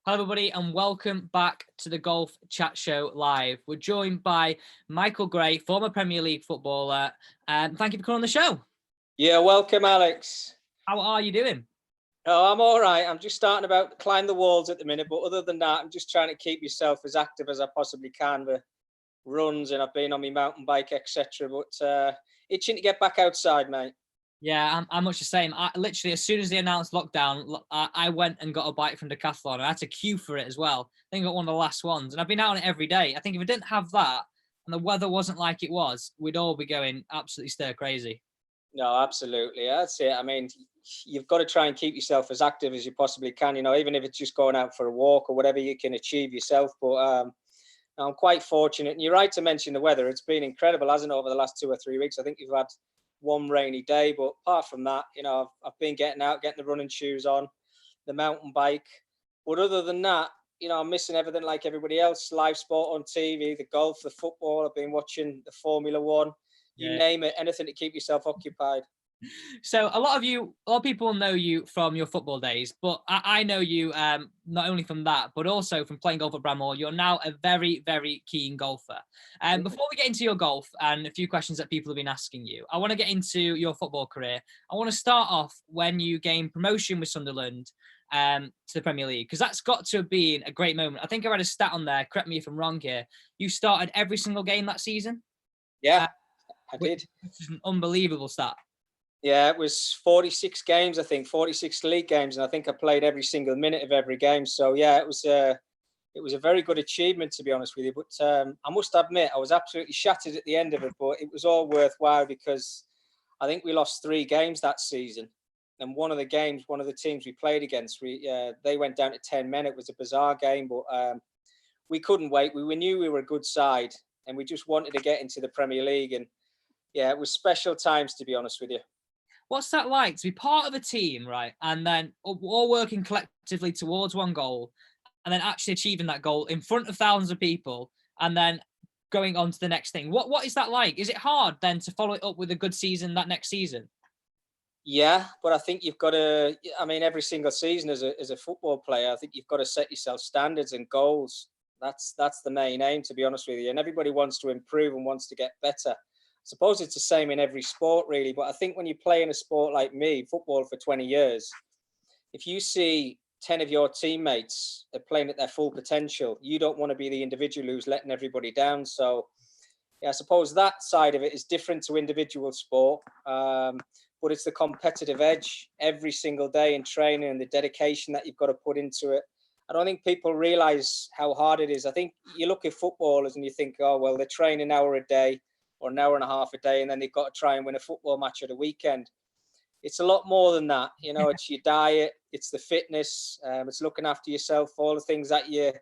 Hello, everybody, and welcome back to the Golf Chat Show Live. We're joined by Michael Gray, former Premier League footballer. Thank you for coming on the show. Yeah, welcome, Alex. How are you doing? Oh, I'm all right. I'm just starting about to climb the walls at the minute, but other than that, I'm just trying to keep myself as active as I possibly can with runs, and I've been on my mountain bike, etc. But itching to get back outside, mate. Yeah, I'm much the same. I literally, as soon as they announced lockdown, I went and got a bike from Decathlon. I had to queue for it as well. I think I got one of the last ones, and I've been out on it every day. I think if I didn't have that and the weather wasn't like it was, we'd all be going absolutely stir crazy. No, absolutely. That's it. I mean, you've got to try and keep yourself as active as you possibly can, even if it's just going out for a walk or whatever you can achieve yourself. But I'm quite fortunate. And you're right to mention the weather. It's been incredible, hasn't it, over the last 2 or 3 weeks? I think you've had one rainy day, but apart from that, I've been getting out, getting the running shoes on, the mountain bike. But other than that, I'm missing everything like everybody else. Live sport on TV, the golf, the football. I've been watching the Formula One. You name it, anything to keep yourself occupied. So a lot of people know you from your football days, but I know you not only from that, but also from playing golf at Bramhall. You're now a very, very keen golfer. Before we get into your golf and a few questions that people have been asking you, I want to get into your football career. I want to start off when you gained promotion with Sunderland to the Premier League, because that's got to have been a great moment. I think I read a stat on there, correct me if I'm wrong here. You started every single game that season? Yeah, I did. Which is an unbelievable stat. Yeah, it was 46 games, I think, 46 league games, and I think I played every single minute of every game. So yeah, it was a very good achievement, to be honest with you. But I must admit, I was absolutely shattered at the end of it, but it was all worthwhile because I think we lost 3 games that season, and one of the teams we played against, they went down to 10 men. It was a bizarre game, but we couldn't wait. We knew we were a good side, and we just wanted to get into the Premier League, and yeah, it was special times, to be honest with you. What's that like to be part of a team, right? And then all working collectively towards one goal and then actually achieving that goal in front of thousands of people and then going on to the next thing. What is that like? Is it hard then to follow it up with a good season that next season? Yeah, but I think you've got to, every single season as a football player, I think you've got to set yourself standards and goals. That's the main aim, to be honest with you. And everybody wants to improve and wants to get better. I suppose it's the same in every sport, really. But I think when you play in a sport like me, football for 20 years, if you see 10 of your teammates are playing at their full potential, you don't want to be the individual who's letting everybody down. So, yeah, I suppose that side of it is different to individual sport. But it's the competitive edge every single day in training and the dedication that you've got to put into it. I don't think people realize how hard it is. I think you look at footballers and you think, oh, well, they're training an hour a day or an hour and a half a day, and then they've got to try and win a football match at a weekend. It's a lot more than that. It's your diet, it's the fitness, it's looking after yourself, all the things that you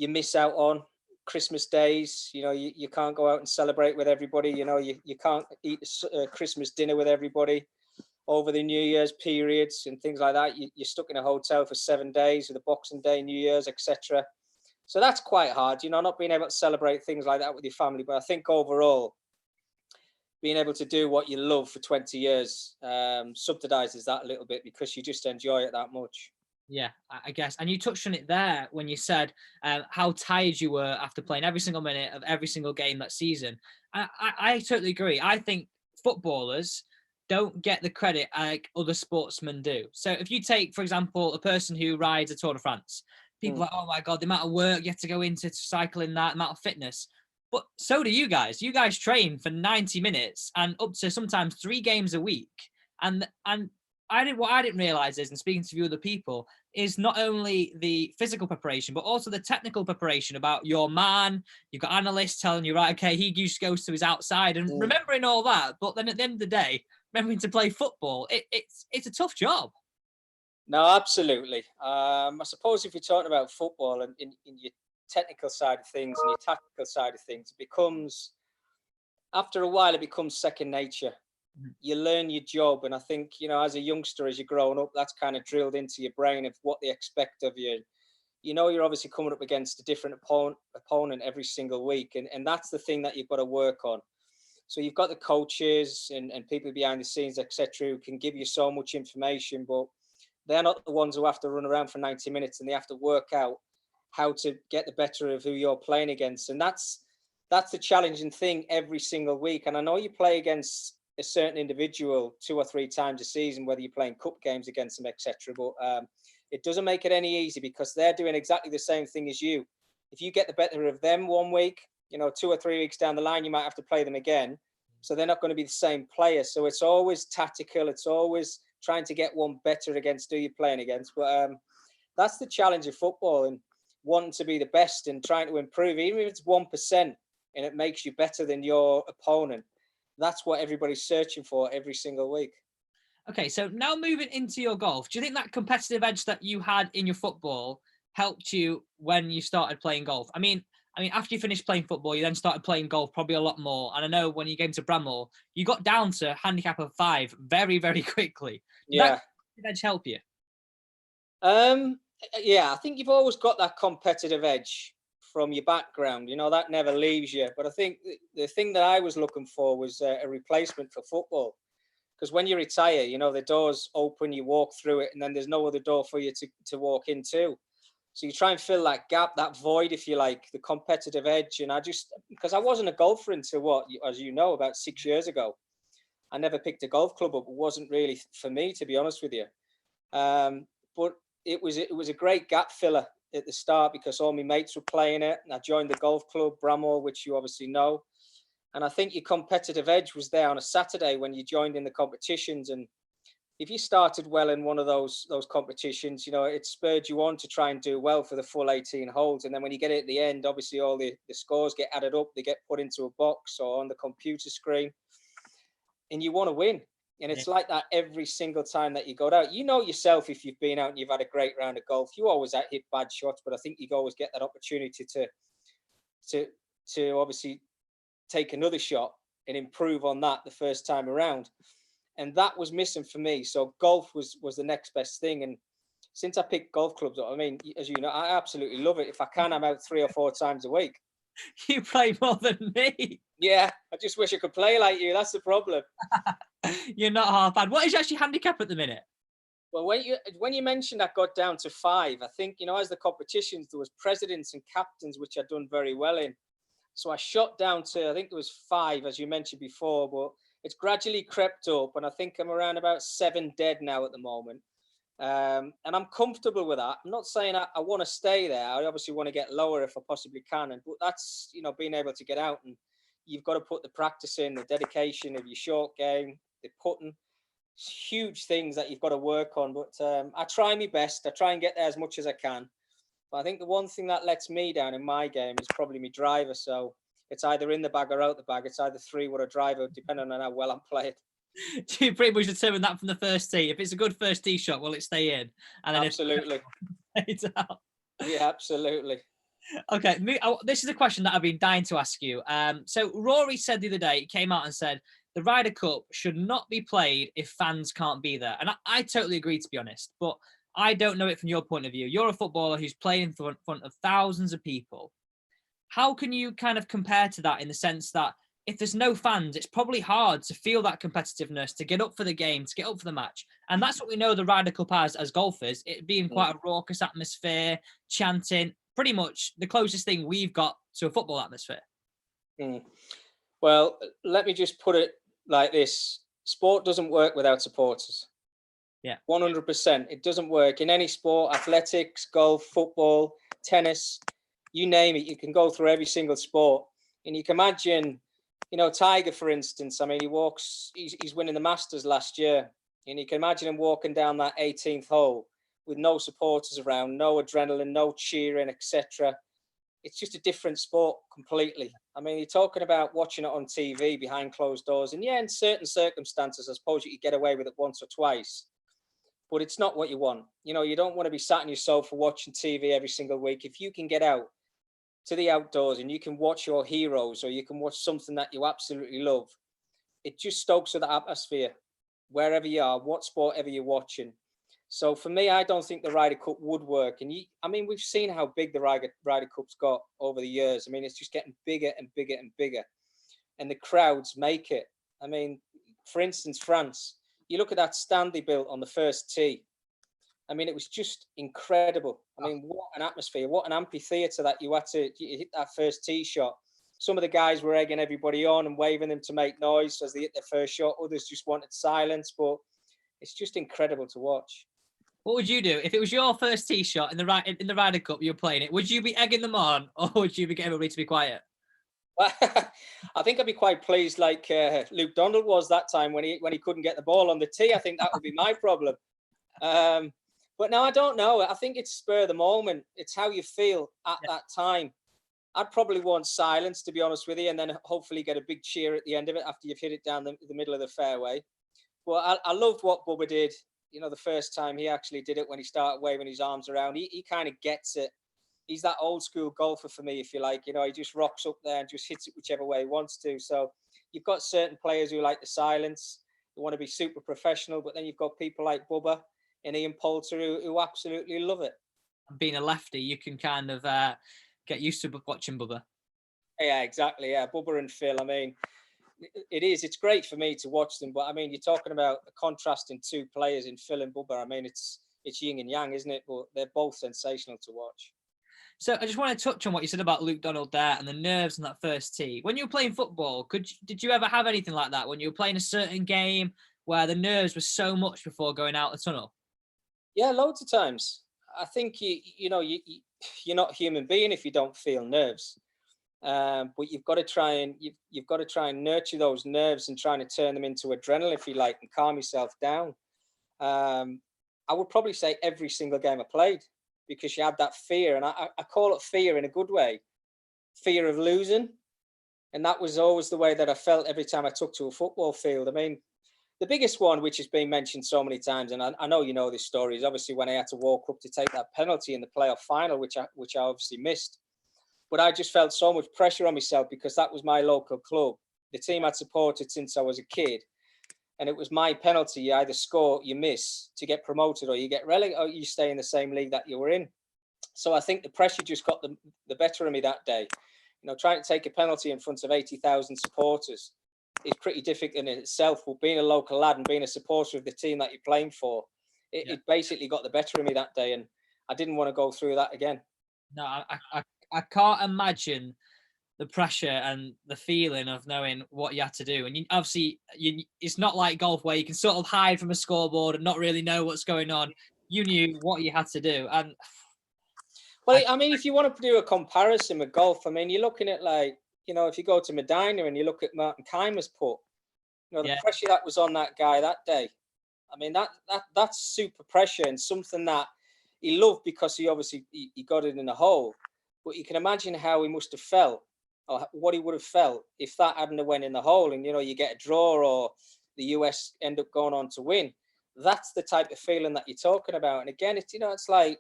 miss out on. Christmas days, you can't go out and celebrate with everybody. You can't eat a Christmas dinner with everybody over the New Year's periods and things like that. You're stuck in a hotel for 7 days with a Boxing Day, New Year's, etc. So that's quite hard, not being able to celebrate things like that with your family. But I think overall, being able to do what you love for 20 years subsidizes that a little bit because you just enjoy it that much. Yeah, I guess. And you touched on it there when you said how tired you were after playing every single minute of every single game that season. I totally agree. I think footballers don't get the credit like other sportsmen do. So if you take, for example, a person who rides a Tour de France, people are like, oh my God, the amount of work you have to go into cycling, that amount of fitness. But so do you guys. You guys train for 90 minutes and up to sometimes 3 games a week. And what I didn't realize is, and speaking to a few other people, is not only the physical preparation, but also the technical preparation about your man. You've got analysts telling you, right, okay, he just goes to his outside and remembering all that. But then at the end of the day, remembering to play football, it's a tough job. No, absolutely. I suppose if you're talking about football and in your technical side of things and your tactical side of things, it becomes, after a while, it becomes second nature. You learn your job, and I think as a youngster, as you're growing up, that's kind of drilled into your brain of what they expect of you. You're obviously coming up against a different opponent every single week, and that's the thing that you've got to work on. So you've got the coaches and people behind the scenes, etc., who can give you so much information, but They're not the ones who have to run around for 90 minutes, and they have to work out how to get the better of who you're playing against. And that's the challenging thing every single week. And I know you play against a certain individual 2 or 3 times a season, whether you're playing cup games against them, etc. But it doesn't make it any easy, because they're doing exactly the same thing as you. If you get the better of them one week, 2 or 3 weeks down the line, you might have to play them again. So they're not going to be the same player. So it's always tactical. It's always trying to get one better against who you're playing against. But that's the challenge of football, and wanting to be the best and trying to improve, even if it's 1% and it makes you better than your opponent. That's what everybody's searching for every single week. Okay, so now moving into your golf, do you think that competitive edge that you had in your football helped you when you started playing golf? I mean, after you finished playing football, you then started playing golf probably a lot more. And I know when you came to Bramall, you got down to a handicap of 5 very, very quickly. Did Yeah. that edge help you? Yeah, I think you've always got that competitive edge from your background. That never leaves you. But I think the thing that I was looking for was a replacement for football. Because when you retire, the door's open, you walk through it, and then there's no other door for you to walk into. So you try and fill that gap, that void, if you like, the competitive edge. And because I wasn't a golfer until as you know, about 6 years ago. I never picked a golf club up. It wasn't really for me, to be honest with you. But it was a great gap filler at the start, because all my mates were playing it. And I joined the golf club, Bramall, which you obviously know. And I think your competitive edge was there on a Saturday when you joined in the competitions. And if you started well in one of those competitions, it spurred you on to try and do well for the full 18 holes. And then when you get it at the end, obviously all the scores get added up, they get put into a box or on the computer screen, and you want to win. And it's like that every single time that you go out. Yourself, if you've been out and you've had a great round of golf, you always hit bad shots, but I think you always get that opportunity to obviously take another shot and improve on that the first time around. And that was missing for me. So golf was the next best thing. And since I picked golf clubs up, I mean, as you know, I absolutely love it. If I can, I'm out 3 or 4 times a week. You play more than me. Yeah, I just wish I could play like you. That's the problem. You're not half bad. What is actually handicap at the minute? Well, when you mentioned I got down to 5, I think, as the competitions, there was presidents and captains, which I'd done very well in. So I shot down to, I think it was 5, as you mentioned before, but it's gradually crept up, and I think I'm around about 7 dead now at the moment. And I'm comfortable with that. I'm not saying I want to stay there. I obviously want to get lower if I possibly can. But that's, being able to get out, and you've got to put the practice in, the dedication of your short game, the putting. It's huge things that you've got to work on. But I try my best. I try and get there as much as I can. But I think the one thing that lets me down in my game is probably my driver. So it's either in the bag or out the bag. It's either 3-wood or driver, depending on how well I'm playing. You pretty much determine that from the first tee. If it's a good first tee shot, will it stay in? And then absolutely. It's out. Yeah, absolutely. Okay, this is a question that I've been dying to ask you. So Rory said the other day, he came out and said, the Ryder Cup should not be played if fans can't be there. And I totally agree, to be honest. But I don't know it from your point of view. You're a footballer who's playing in front of thousands of people. How can you kind of compare to that in the sense that if there's no fans, it's probably hard to feel that competitiveness, to get up for the game, to get up for the match. And that's what we know the Ryder Cup has as golfers, it being quite a raucous atmosphere, chanting, pretty much the closest thing we've got to a football atmosphere. Well, let me just put it like this. Sport doesn't work without supporters. Yeah. 100%. It doesn't work in any sport, athletics, golf, football, tennis, you name it. You can go through every single sport. And you can imagine, Tiger, for instance, I mean, he's winning the Masters last year. And you can imagine him walking down that 18th hole with no supporters around, no adrenaline, no cheering, etc. It's just a different sport completely. I mean, you're talking about watching it on TV behind closed doors. And yeah, in certain circumstances, I suppose you could get away with it once or twice. But it's not what you want. You don't want to be sat on your sofa watching TV every single week. If you can get out to the outdoors and you can watch your heroes, or you can watch something that you absolutely love, it just stokes with the atmosphere wherever you are, what sport ever you're watching. So for me, I don't think the Ryder Cup would work. And we've seen how big the Ryder Cup's got over the years. I mean, it's just getting bigger and bigger and bigger. And the crowds make it. I mean, for instance, France, you look at that stand they built on the first tee. I mean, it was just incredible. I mean, what an atmosphere, what an amphitheatre that you hit that first tee shot. Some of the guys were egging everybody on and waving them to make noise as they hit their first shot. Others just wanted silence, but it's just incredible to watch. What would you do if it was your first tee shot in the Ryder Cup? You're playing it. Would you be egging them on, or would you be getting everybody to be quiet? Well, I think I'd be quite pleased, like Luke Donald was that time when he couldn't get the ball on the tee. I think that would be my problem. But no, I don't know. I think it's spur of the moment. It's how you feel at that time. I'd probably want silence, to be honest with you, and then hopefully get a big cheer at the end of it after you've hit it down the middle of the fairway. Well, I loved what Bubba did. You know, the first time he actually did it when he started waving his arms around. He kind of gets it. He's that old school golfer for me, if you like. You know, he just rocks up there and just hits it whichever way he wants to. So you've got certain players who like the silence, who want to be super professional, but then you've got people like Bubba and Ian Poulter who absolutely love it. Being a lefty, you can kind of get used to watching Bubba. Yeah, exactly. Yeah, Bubba and Phil. I mean, it's great for me to watch them, but I mean, you're talking about a contrasting two players in Phil and Bubba. I mean, it's yin and yang, isn't it? But they're both sensational to watch. So I just want to touch on what you said about Luke Donald there and the nerves on that first tee. When you were playing football, did you ever have anything like that when you were playing a certain game where the nerves were so much before going out the tunnel? Yeah, loads of times. I think you're not a human being if you don't feel nerves. But you've got to try and nurture those nerves and trying to turn them into adrenaline, if you like, and calm yourself down. I would probably say every single game I played, because you had that fear, and I call it fear in a good way, fear of losing. And that was always the way that I felt every time I took to a football field. I mean, the biggest one, which has been mentioned so many times, and I know you know this story, is obviously when I had to walk up to take that penalty in the playoff final, which I obviously missed. But I just felt so much pressure on myself because that was my local club, the team I'd supported since I was a kid. And it was my penalty. You either score, you miss to get promoted, or you get relegated, or you stay in the same league that you were in. So I think the pressure just got the better of me that day. You know, trying to take a penalty in front of 80,000 supporters is pretty difficult in itself. But being a local lad and being a supporter of the team that you're playing for, it basically got the better of me that day. And I didn't want to go through that again. No, I can't imagine the pressure and the feeling of knowing what you had to do. And it's not like golf where you can sort of hide from a scoreboard and not really know what's going on. You knew what you had to do. And well, I mean, if you want to do a comparison with golf, I mean, you're looking at, like, you know, if you go to Medina and you look at Martin Keimer's putt, you know, the pressure that was on that guy that day. I mean, that's super pressure, and something that he loved because he obviously he got it in the hole. But you can imagine how he must have felt, or what he would have felt if that hadn't have went in the hole, and, you know, you get a draw or the US end up going on to win. That's the type of feeling that you're talking about. And again, it's like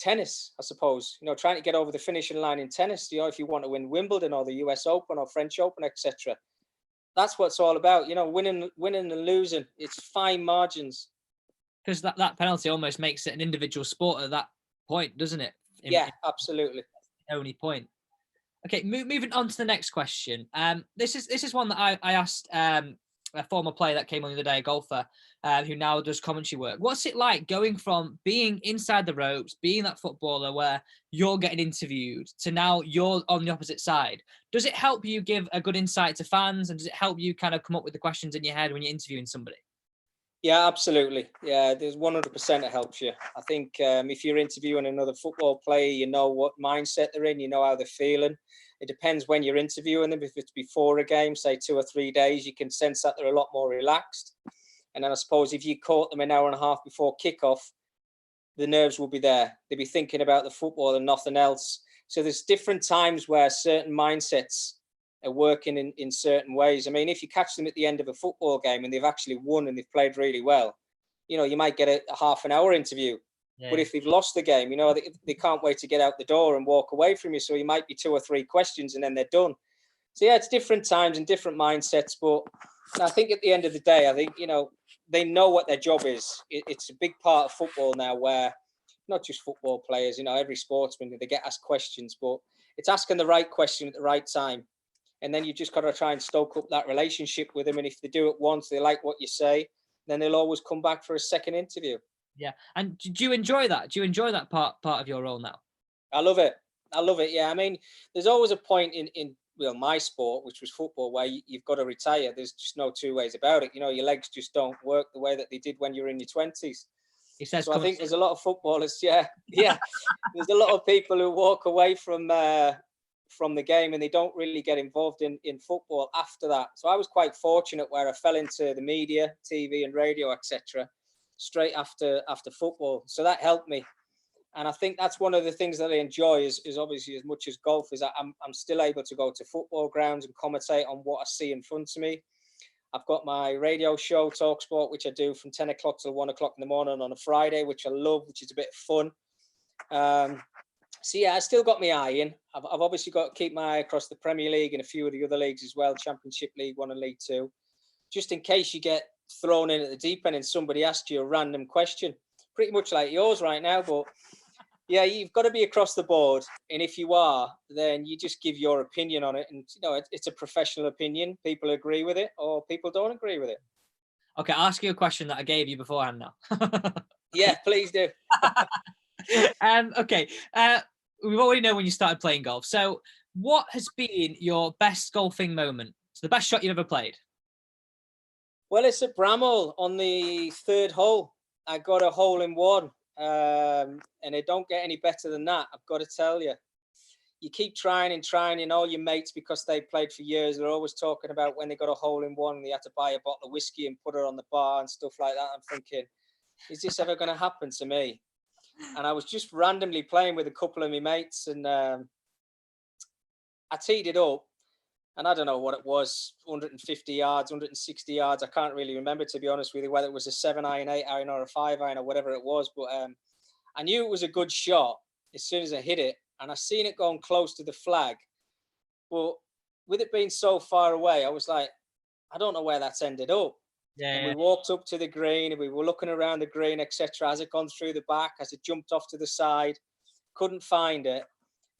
tennis, I suppose, you know, trying to get over the finishing line in tennis, you know, if you want to win Wimbledon or the US Open or French Open, etc. That's what it's all about, you know, winning and losing. It's fine margins. Because that penalty almost makes it an individual sport at that point, doesn't it? Absolutely. The only point. Okay, moving on to the next question. This is one that I asked a former player that came on the other day, a golfer, who now does commentary work. What's it like going from being inside the ropes, being that footballer where you're getting interviewed, to now you're on the opposite side? Does it help you give a good insight to fans, and does it help you kind of come up with the questions in your head when you're interviewing somebody? Yeah, absolutely. Yeah, there's 100% it helps you. I think if you're interviewing another football player, you know what mindset they're in, you know how they're feeling. It depends when you're interviewing them. If it's before a game, say 2 or 3 days, you can sense that they're a lot more relaxed. And then I suppose if you caught them an hour and a half before kickoff, the nerves will be there. They'll be thinking about the football and nothing else. So there's different times where certain mindsets are working in certain ways. I mean, if you catch them at the end of a football game and they've actually won and they've played really well, you know, you might get a half an hour interview. Yeah. But if they've lost the game, you know, they can't wait to get out the door and walk away from you. So you might be 2 or 3 questions and then they're done. So yeah, it's different times and different mindsets. But I think at the end of the day, I think, you know, they know what their job is. It's a big part of football now, where not just football players, you know, every sportsman, they get asked questions, but it's asking the right question at the right time. And then you just got to try and stoke up that relationship with them. And if they do it once, they like what you say, then they'll always come back for a second interview. Yeah. And do you enjoy that? Do you enjoy that part of your role now? I love it. I love it. Yeah. I mean, there's always a point in well, my sport, which was football, where you've got to retire. There's just no two ways about it. You know, your legs just don't work the way that they did when you're in your 20s. He says, So I "Come and think see there's a lot of footballers. Yeah. Yeah. There's a lot of people who walk away from the game and they don't really get involved in football after that. So I was quite fortunate where I fell into the media, TV and radio, etc., straight after football. So that helped me. And I think that's one of the things that I enjoy is obviously as much as golf is that I'm still able to go to football grounds and commentate on what I see in front of me. I've got my radio show, Talksport, which I do from 10 o'clock till 1 o'clock in the morning on a Friday, which I love, which is a bit of fun. So yeah, I still got my eye in. I've obviously got to keep my eye across the Premier League and a few of the other leagues as well, Championship, League One and League Two, just in case you get thrown in at the deep end and somebody asks you a random question, pretty much like yours right now. But yeah, you've got to be across the board. And if you are, then you just give your opinion on it. And, you know, it's a professional opinion. People agree with it or people don't agree with it. Okay, I'll ask you a question that I gave you beforehand now. Yeah, please do. Okay. We already know when you started playing golf. So what has been your best golfing moment? So the best shot you've ever played? Well, it's at Bramall on the third hole. I got a hole in one. And it don't get any better than that. I've got to tell you, you keep trying and trying, and all your mates, because they played for years, they're always talking about when they got a hole in one and they had to buy a bottle of whiskey and put it on the bar and stuff like that. I'm thinking, is this ever going to happen to me? And I was just randomly playing with a couple of my mates, and I teed it up, and I don't know what it was, 150 yards, 160 yards. I can't really remember, to be honest with you, whether it was a 7-iron, 8-iron, or a 5-iron, or whatever it was. But I knew it was a good shot as soon as I hit it, and I seen it going close to the flag. But with it being so far away, I was like, I don't know where that's ended up. Yeah. And we walked up to the green, and we were looking around the green, etc. Has it gone through the back? Has it jumped off to the side? Couldn't find it.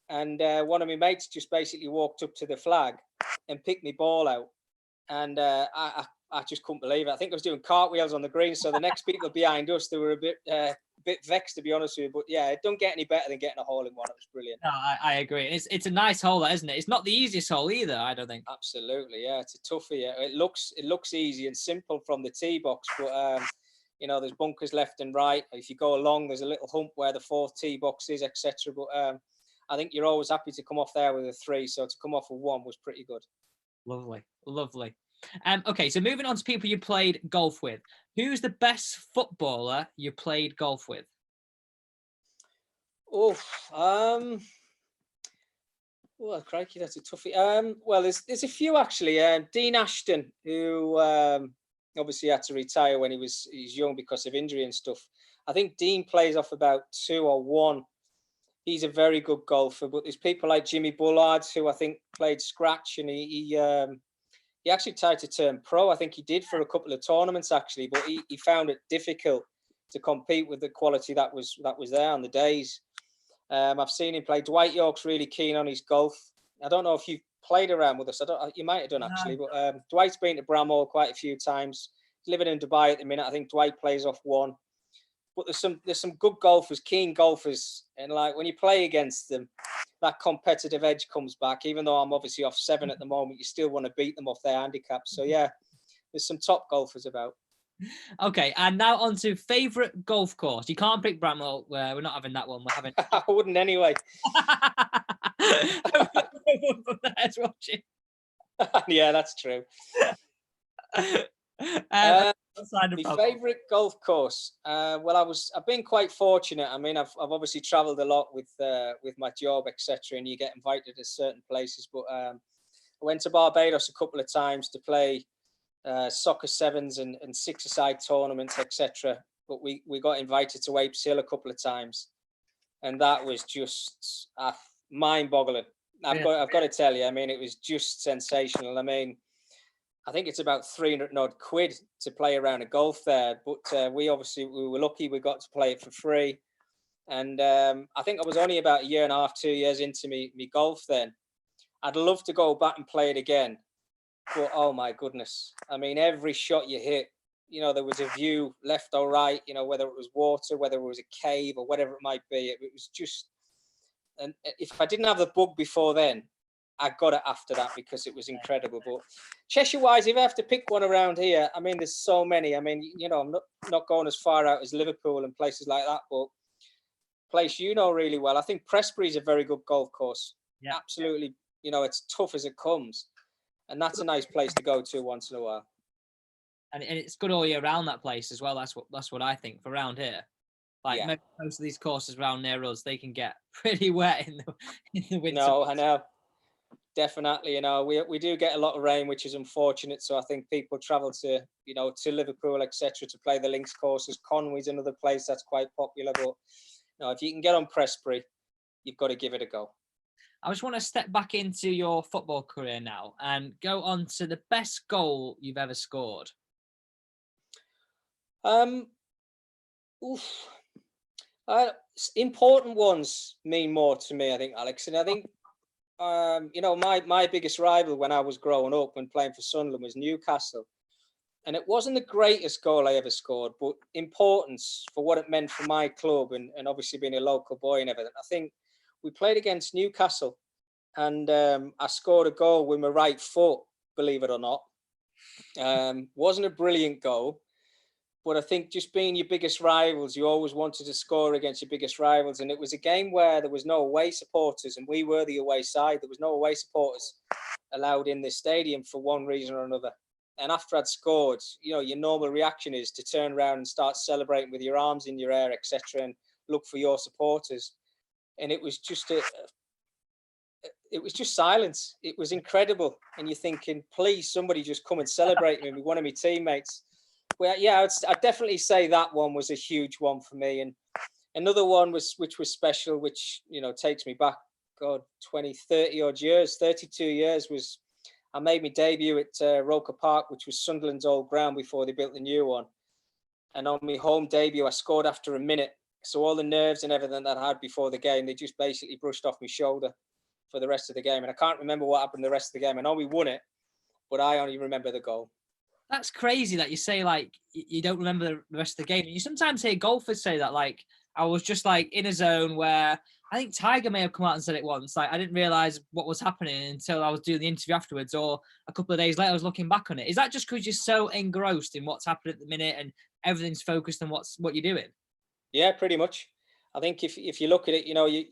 And one of my mates just basically walked up to the flag and picked my ball out. And I just couldn't believe it. I think I was doing cartwheels on the green. So the next people behind us, they were a bit vexed, to be honest with you. But yeah, it don't get any better than getting a hole in one. It was brilliant. No, I agree. It's a nice hole, isn't it? It's not the easiest hole either, I don't think. Absolutely, yeah. It's a toughie. Yeah. It looks easy and simple from the tee box, but you know, there's bunkers left and right. If you go along, there's a little hump where the fourth tee box is, etc. But I think you're always happy to come off there with a 3. So to come off with 1 was pretty good. Lovely, lovely. Okay, so moving on to people you played golf with. Who's the best footballer you played golf with? Oh, well, crikey, that's a toughie. Well, there's a few actually. Dean Ashton, who obviously had to retire when he's young because of injury and stuff. I think Dean plays off about 2 or 1. He's a very good golfer. But there's people like Jimmy Bullard, who I think played scratch, and he actually tried to turn pro. I think he did for a couple of tournaments actually, but he found it difficult to compete with the quality that was there on the days. I've seen him play. Dwight York's really keen on his golf. I don't know if you've played around with us. You might have done actually, but Dwight's been to Bramall quite a few times. He's living in Dubai at the minute. I think Dwight plays off 1. But there's some good golfers, keen golfers, and like when you play against them, that competitive edge comes back. Even though I'm obviously off 7 at the moment, you still want to beat them off their handicaps. So yeah, there's some top golfers about. Okay, and now on to favourite golf course. You can't pick Bramall. We're not having that one. We're having. I wouldn't anyway. That's watching. Yeah, that's true. My favourite golf course. Well, I've been quite fortunate. I mean, I've obviously travelled a lot with my job, etc. And you get invited to certain places. But I went to Barbados a couple of times to play soccer 7s and 6-a-side tournaments, etc. But we got invited to Apes Hill a couple of times, and that was just mind-boggling. I've got to tell you. I mean, it was just sensational. I mean, I think it's about 300 odd quid to play around a golf there, but we were lucky we got to play it for free. And I think I was only about 1.5 years, 2 years into me golf then. I'd love to go back and play it again, but oh my goodness. I mean, every shot you hit, there was a view left or right, whether it was water, whether it was a cave or whatever it might be. It was just, and if I didn't have the bug before then, I got it after that because it was incredible. But Cheshire-wise, if I have to pick one around here, I mean, there's so many. I mean, I'm not going as far out as Liverpool and places like that, but place really well. I think Prestbury is a very good golf course. Yeah. Absolutely, it's tough as it comes. And that's a nice place to go to once in a while. And it's good all year round, that place as well. That's what I think for around here. Like most of these courses around near us, they can get pretty wet in the winter. No, I know. Definitely, we do get a lot of rain, which is unfortunate. So I think people travel to, to Liverpool, etc., to play the links courses. Conway's another place that's quite popular. But if you can get on Prestbury, you've got to give it a go. I just want to step back into your football career now and go on to the best goal you've ever scored. Important ones mean more to me, I think, Alex. And I think, my biggest rival when I was growing up and playing for Sunderland was Newcastle. And it wasn't the greatest goal I ever scored, but importance for what it meant for my club and obviously being a local boy and everything. I think we played against Newcastle and I scored a goal with my right foot, believe it or not. Wasn't a brilliant goal, but I think just being your biggest rivals, you always wanted to score against your biggest rivals. And it was a game where there was no away supporters and we were the away side. There was no away supporters allowed in this stadium for one reason or another. And after I'd scored, your normal reaction is to turn around and start celebrating with your arms in your air, etc., and look for your supporters. And it was just silence. It was incredible. And you're thinking, please, somebody just come and celebrate me with one of my teammates. Well, yeah, I'd definitely say that one was a huge one for me. And another one which was special, which, takes me back, 30 odd years, 32 years, was I made my debut at Roker Park, which was Sunderland's old ground before they built the new one. And on my home debut, I scored after a minute. So all the nerves and everything that I had before the game, they just basically brushed off my shoulder for the rest of the game. And I can't remember what happened the rest of the game. I know we won it, but I only remember the goal. That's crazy that you say, like, you don't remember the rest of the game. You sometimes hear golfers say that, like, I was just, like, in a zone where I think Tiger may have come out and said it once. Like, I didn't realise what was happening until I was doing the interview afterwards, or a couple of days later I was looking back on it. Is that just because you're so engrossed in what's happening at the minute and everything's focused on what you're doing? Yeah, pretty much. I think if you look at it, you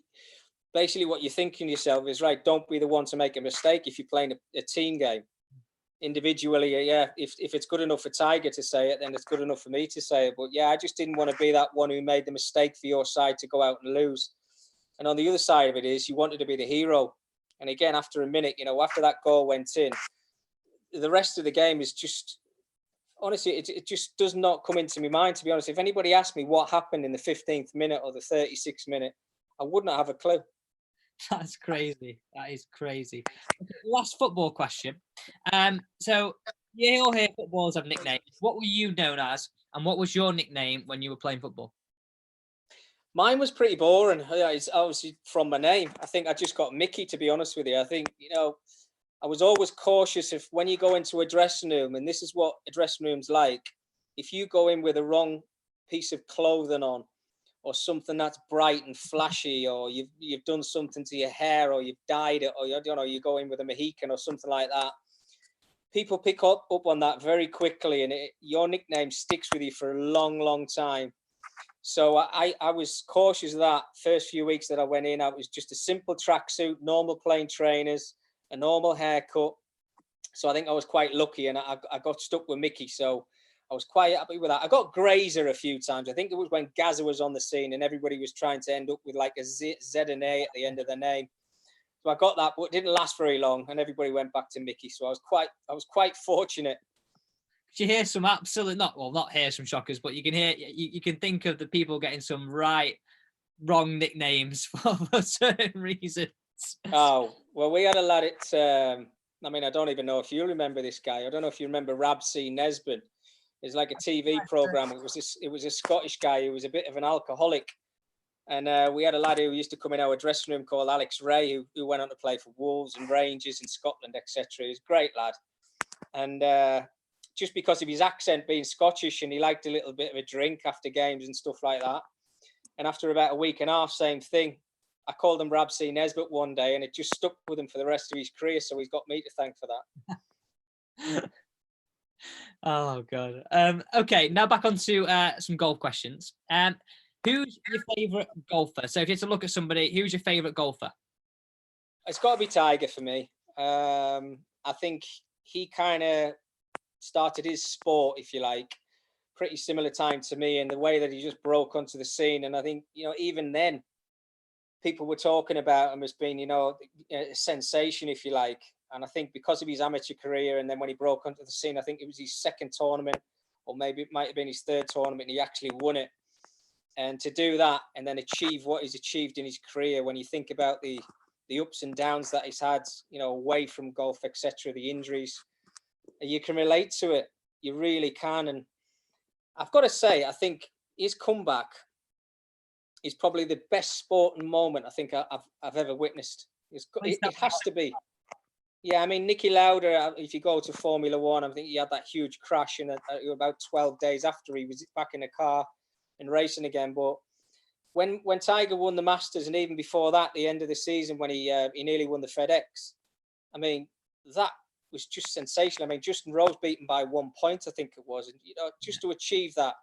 basically what you're thinking to yourself is, right, don't be the one to make a mistake if you're playing a team game. Individually, yeah, if it's good enough for Tiger to say it, then it's good enough for me to say it. But yeah, I just didn't want to be that one who made the mistake for your side to go out and lose. And on the other side of it is you wanted to be the hero. And again, after a minute, after that goal went in, the rest of the game is just, honestly, it just does not come into my mind, to be honest. If anybody asked me what happened in the 15th minute or the 36th minute, I wouldn't have a clue. That's crazy. That is crazy. Last football question. So you all hear footballers have nicknames. What were you known as, and what was your nickname when you were playing football? Mine was pretty boring. It's obviously from my name. I think I just got Mickey, to be honest with you. I think, I was always cautious if when you go into a dressing room, and this is what a dressing room's like, if you go in with a wrong piece of clothing on, or something that's bright and flashy, or you've done something to your hair, or you've dyed it, or you go in with a Mohican or something like that, people pick up on that very quickly, and your nickname sticks with you for a long, long time. So I was cautious of that. First few weeks that I went in, I was just a simple tracksuit, normal plain trainers, a normal haircut. So I think I was quite lucky, and I got stuck with Mickey. So I was quite happy with that. I got Grazer a few times. I think it was when Gaza was on the scene and everybody was trying to end up with like a Z and A at the end of their name. So I got that, but it didn't last very long, and everybody went back to Mickey. So I was quite fortunate. You hear some absolute not hear some shockers, but you can hear you can think of the people getting some wrong nicknames for certain reasons. Oh well, we had a lad at. I don't even know if you remember this guy. I don't know if you remember Rab C. Nesbitt. It's like a TV program. It was a Scottish guy who was a bit of an alcoholic, and we had a lad who used to come in our dressing room called Alex Ray, who went on to play for Wolves and Rangers in Scotland, etc. He's a great lad, and just because of his accent being Scottish, and he liked a little bit of a drink after games and stuff like that. And after about a week and a half, same thing. I called him Rab C. Nesbitt one day, and it just stuck with him for the rest of his career. So he's got me to thank for that. Oh God. Okay, now back onto some golf questions. Who's your favourite golfer? So if you had to look at somebody, who's your favourite golfer? It's got to be Tiger for me. I think he kind of started his sport, if you like, pretty similar time to me, and the way that he just broke onto the scene. And I think, even then, people were talking about him as being, a sensation, if you like. And I think because of his amateur career, and then when he broke onto the scene, I think it was his second tournament, or maybe it might have been his third tournament, and he actually won it. And to do that and then achieve what he's achieved in his career, when you think about the ups and downs that he's had, away from golf, etc., the injuries, you can relate to it. You really can. And I've got to say, I think his comeback is probably the best sporting moment I think I've ever witnessed. It has to be. Yeah, I mean, Nicky Lauda, if you go to Formula One, I think he had that huge crash in about 12 days after he was back in a car and racing again. But when Tiger won the Masters, and even before that, the end of the season when he nearly won the FedEx, I mean, that was just sensational. I mean, Justin Rose beaten by 1 point, I think it was. And, just to achieve that,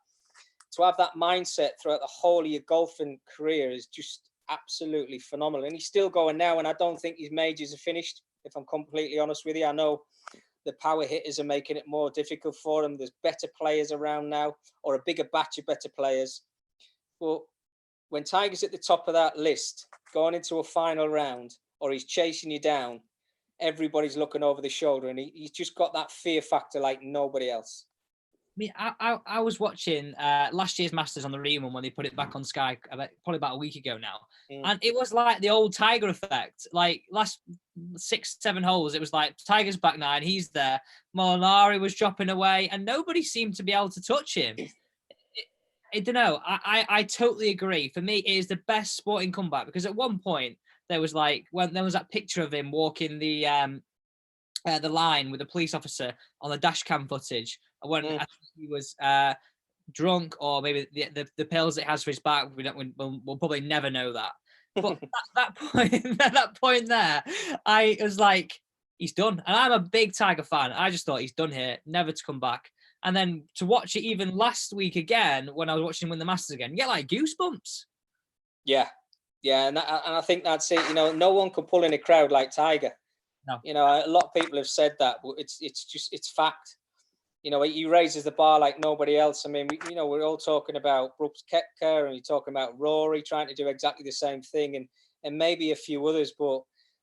to have that mindset throughout the whole of your golfing career is just absolutely phenomenal. And he's still going now, and I don't think his majors are finished, if I'm completely honest with you. I know the power hitters are making it more difficult for him. There's better players around now, or a bigger batch of better players. But when Tiger's at the top of that list, going into a final round, or he's chasing you down, everybody's looking over the shoulder, and he's just got that fear factor like nobody else. I mean, I was watching last year's Masters on the rerun when they put it back on Sky, probably about a week ago now. And it was like the old Tiger effect. Like last 6-7 holes, it was like Tiger's back nine, he's there. Molinari was dropping away, and nobody seemed to be able to touch him. I don't know. I totally agree. For me, it is the best sporting comeback, because at one point there was that picture of him walking the line with a police officer on the dash cam footage when I think he was drunk, or maybe the pills it has for his back. We'll probably never know that. But at that point there, I was like, he's done. And I'm a big Tiger fan. I just thought he's done here, never to come back. And then to watch it even last week again, when I was watching him win the Masters again, you get like goosebumps. Yeah, and I think that's it. No one can pull in a crowd like Tiger. No. A lot of people have said that, but it's fact. He raises the bar like nobody else. I mean, we're all talking about Brooks Koepka, and you're talking about Rory trying to do exactly the same thing, and maybe a few others, but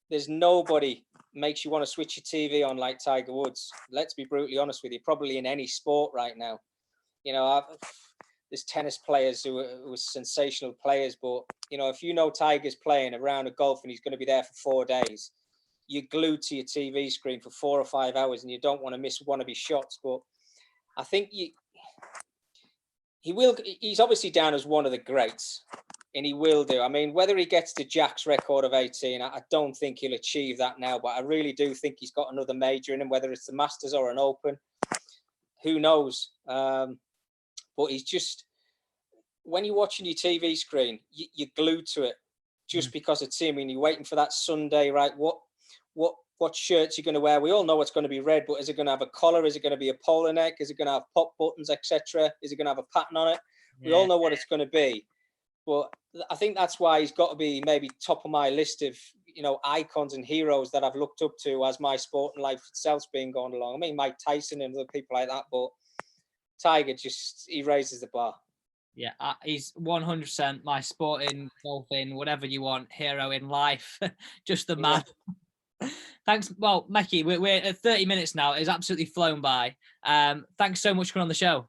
there's nobody makes you want to switch your TV on like Tiger Woods. Let's be brutally honest with you, probably in any sport right now. There's tennis players who are sensational players, but, if Tiger's playing a round of golf and he's going to be there for 4 days, you're glued to your TV screen for 4 or 5 hours, and you don't want to miss one of his shots. But I think he's obviously down as one of the greats, and he will do. I mean, whether he gets to Jack's record of 18, I don't think he'll achieve that now, but I really do think he's got another major in him, whether it's the Masters or an Open. Who knows? But he's just, when you're watching your TV screen, you're glued to it just because it's him, and you're waiting for that Sunday, right? What shirts you're going to wear? We all know it's going to be red, but is it going to have a collar? Is it going to be a polo neck? Is it going to have pop buttons, etc.? Is it going to have a pattern on it? Yeah. We all know what it's going to be. But I think that's why he's got to be maybe top of my list of, icons and heroes that I've looked up to as my sport and life itself's been going along. I mean, Mike Tyson and other people like that, but Tiger he raises the bar. Yeah, he's 100% my sporting, golfing, whatever you want, hero in life. Just the man. Yeah. Thanks. Well, Mekki, we're at 30 minutes now. It's absolutely flown by. Thanks so much for coming on the show.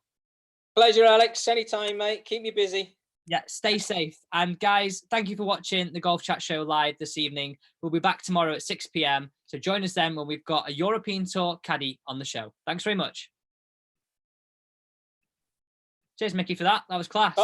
Pleasure, Alex. Anytime, mate. Keep me busy. Yeah, stay safe. And guys, thank you for watching the Golf Chat Show live this evening. We'll be back tomorrow at 6 p.m. So join us then when we've got a European Tour caddy on the show. Thanks very much. Cheers, Mekki, for that. That was class.